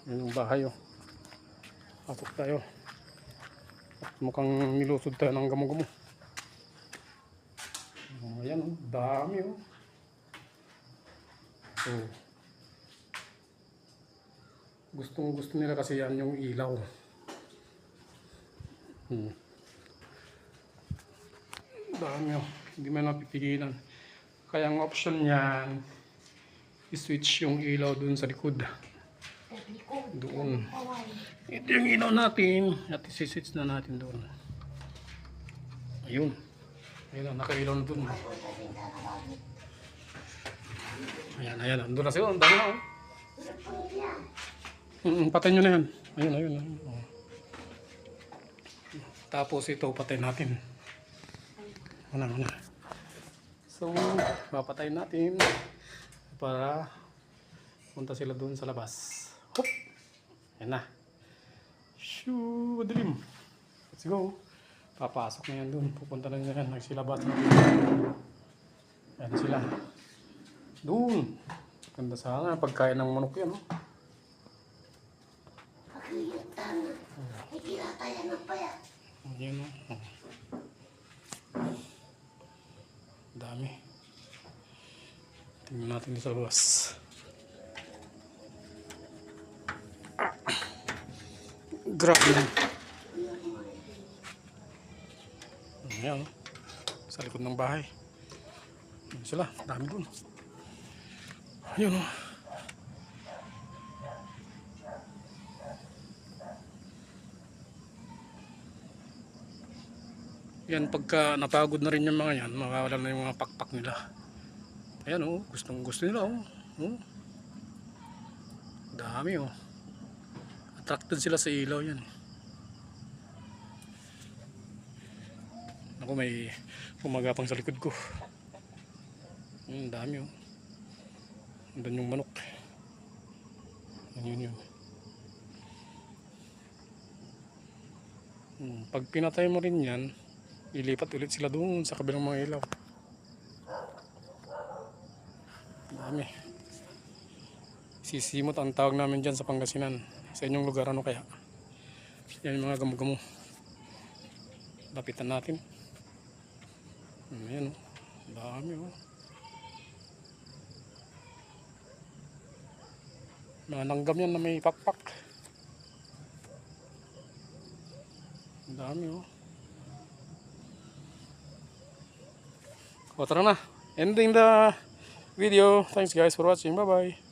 Yun yung bahay oh. Pasok tayo. At mukhang nilusod tayo ng gamo-gamo. Ayan oh, dami oh. So, gustong gusto nila kasi yan yung ilaw. Dami oh, hindi man napipigilan. Kaya ang option niyan, i-switch yung ilaw dun sa likod. Doon. Ito yung ilaw natin at isi-switch na natin doon. Ayun. Ayun, nakailaw na doon. Ayan, ayan. Andun na siya. Ang dami na oh. Patay nyo na yan. Ayun, ayun. Ayun. Oh. Tapos ito, patay natin. Una. So, papatay natin para punta sila doon sa labas. Hop! Yan na. Shoo! Madilim. Let's go. Papasok na yan doon. Pupunta na yan. Nagsilabas na. Yan sila. Doon. Ganda sana. Pagkain ng manok yan. Oh. Ayan o. Dami. Tingnan natin sa labas. Grabe yan. Ayan o. Sa likod ng bahay. Ayan sila. Dami dun. Ayan o. Yan, pagka napagod na rin yung mga yan, mawawala na yung mga pakpak nila. Ayan oh, gustong gusto nila oh. Oh. Dami oh. Attracted sila sa ilaw yan. Ako may pumagapang sa likod ko. Dami oh. Andun yung manok. Yun. Pag pinatay mo rin yan, ilipat ulit sila doon sa kabilang mga ilaw. Dami. Sisimot ang tawag namin dyan sa Pangasinan. Sa inyong lugar ano kaya? Yan yung mga gamo-gamo. Lapitan natin. Ayan o. Dami o. Mga langgam yan na may pakpak. Dami o. O tara na. Ending the video. Thanks guys for watching. Bye bye.